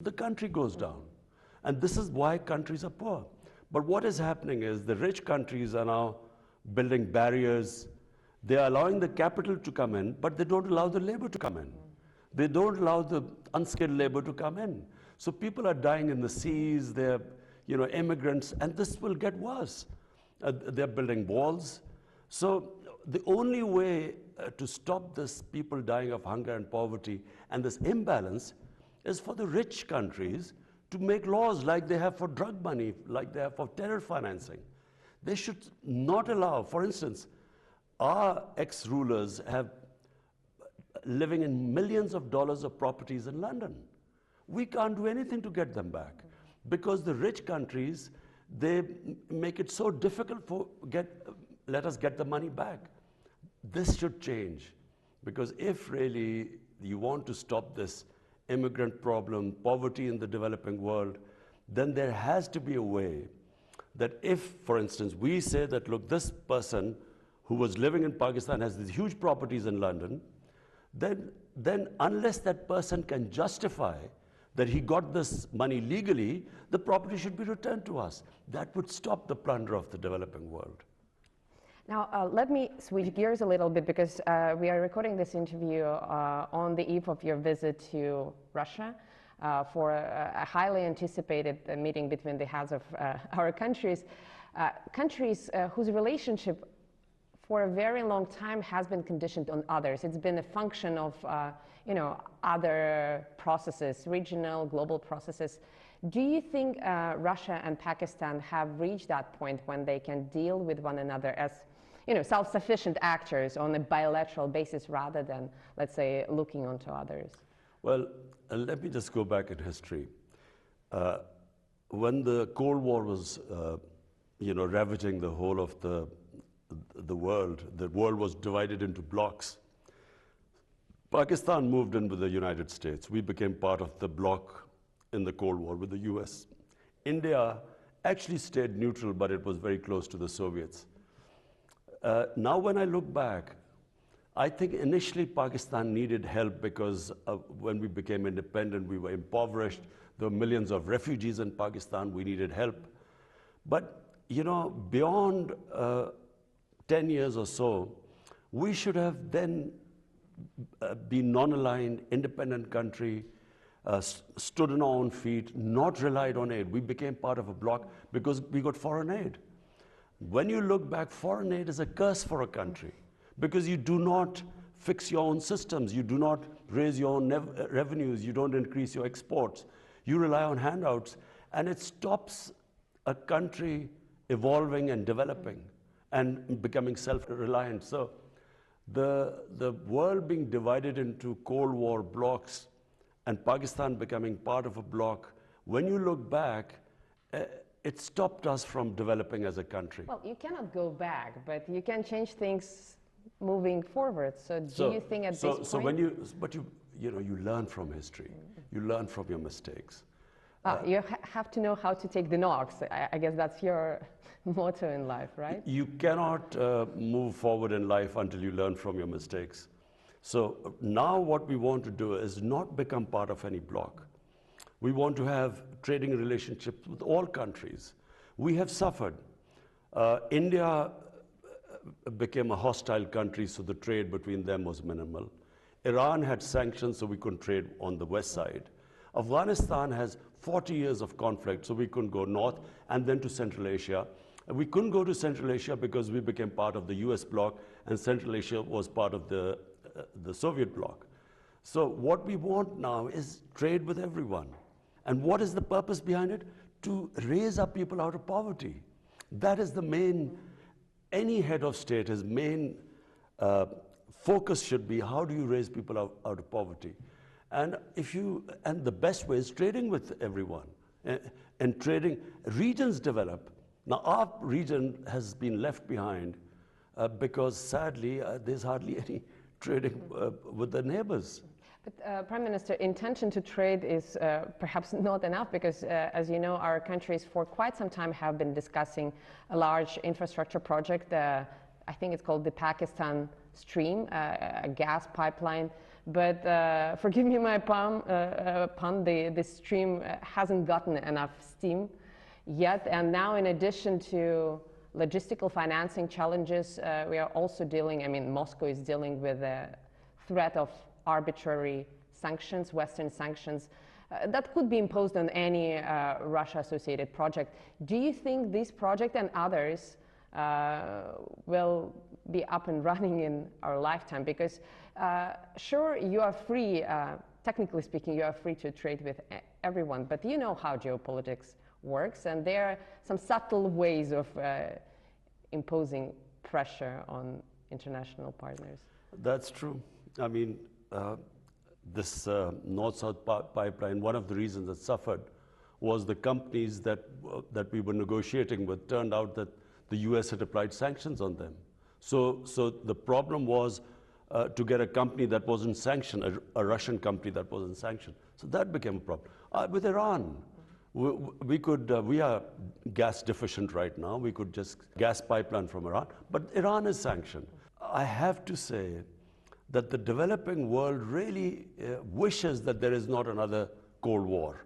the country goes down. And this is why countries are poor. But what is happening is the rich countries are now building barriers. They are allowing the capital to come in, but they don't allow the labor to come in. They don't allow the unskilled labor to come in. So people are dying in the seas, they're immigrants, and this will get worse. They're building walls. So the only way to stop this people dying of hunger and poverty and this imbalance is for the rich countries to make laws like they have for drug money, like they have for terror financing. They should not allow, for instance, our ex-rulers have living in millions of dollars of properties in London. We can't do anything to get them back because the rich countries, they make it so difficult let us get the money back. This should change because if really you want to stop this immigrant problem, poverty in the developing world, then there has to be a way that if, for instance, we say that, look, this person who was living in Pakistan has these huge properties in London, then unless that person can justify that he got this money legally, the property should be returned to us. That would stop the plunder of the developing world. Now, let me switch gears a little bit because we are recording this interview on the eve of your visit to Russia for a highly anticipated meeting between the heads of our countries, whose relationship for a very long time has been conditioned on others. It's been a function of other processes, regional, global processes. Do you think Russia and Pakistan have reached that point when they can deal with one another as self-sufficient actors on a bilateral basis rather than, let's say, looking onto others? Well, let me just go back in history. When the Cold War was, ravaging the whole of the world was divided into blocks. Pakistan moved in with the United States. We became part of the bloc in the Cold War with the US. India actually stayed neutral, but it was very close to the Soviets. Now when I look back, I think initially Pakistan needed help because when we became independent, we were impoverished. There were millions of refugees in Pakistan. We needed help. But, beyond 10 years or so, we should have then been non-aligned, independent country, stood on our own feet, not relied on aid. We became part of a bloc because we got foreign aid. When you look back, foreign aid is a curse for a country because you do not fix your own systems, you do not raise your own revenues, you don't increase your exports, you rely on handouts, and it stops a country evolving and developing and becoming self-reliant. So the world being divided into Cold War blocks and Pakistan becoming part of a bloc, when you look back, it stopped us from developing as a country. Well, you cannot go back, but you can change things moving forward. So do you think at this point? So you learn from history. You learn from your mistakes. You have to know how to take the knocks. I guess that's your motto in life, right? You cannot move forward in life until you learn from your mistakes. So now what we want to do is not become part of any bloc. We want to have trading relationships with all countries. We have suffered. India became a hostile country, so the trade between them was minimal. Iran had sanctions, so we couldn't trade on the west side. Afghanistan has 40 years of conflict, so we couldn't go north and then to Central Asia. And we couldn't go to Central Asia because we became part of the US bloc, and Central Asia was part of the Soviet bloc. So what we want now is trade with everyone. And what is the purpose behind it? To raise our people out of poverty. That is the main, any head of state, his main focus should be, how do you raise people out of poverty? And the best way is trading with everyone. And trading, regions develop. Now our region has been left behind because sadly there's hardly any trading with the neighbors. But Prime Minister, intention to trade is perhaps not enough because, as you know, our countries for quite some time have been discussing a large infrastructure project. I think it's called the Pakistan Stream, a gas pipeline But forgive me my pun, the stream hasn't gotten enough steam yet. And now, in addition to logistical financing challenges, we are also dealing, I mean, Moscow is dealing with the threat of arbitrary sanctions, Western sanctions, that could be imposed on any Russia-associated project. Do you think this project and others will be up and running in our lifetime? Because sure, you are free, technically speaking, you are free to trade with everyone, but you know how geopolitics works, and there are some subtle ways of imposing pressure on international partners. That's true. I mean, this North-South pipeline, one of the reasons it suffered was the companies that we were negotiating with turned out that the US had applied sanctions on them. So the problem was to get a company that wasn't sanctioned, a Russian company that wasn't sanctioned. So that became a problem. With Iran, we are gas deficient right now. We could just gas pipeline from Iran, but Iran is sanctioned. I have to say that the developing world really wishes that there is not another Cold War.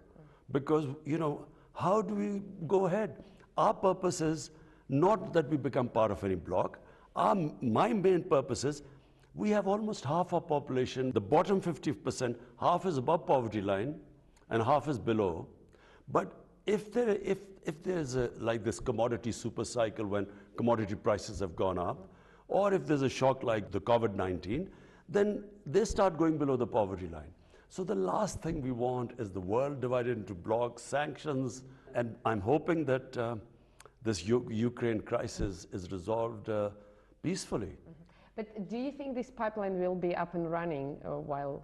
Because, you know, how do we go ahead? Our purpose is not that we become part of any bloc. My main purpose is we have almost half our population, the bottom 50%, half is above poverty line and half is below. But if there's like this commodity super cycle when commodity prices have gone up, or if there's a shock like the COVID-19, then they start going below the poverty line. So the last thing we want is the world divided into blocs, sanctions, and I'm hoping that this Ukraine crisis is resolved peacefully. But do you think this pipeline will be up and running while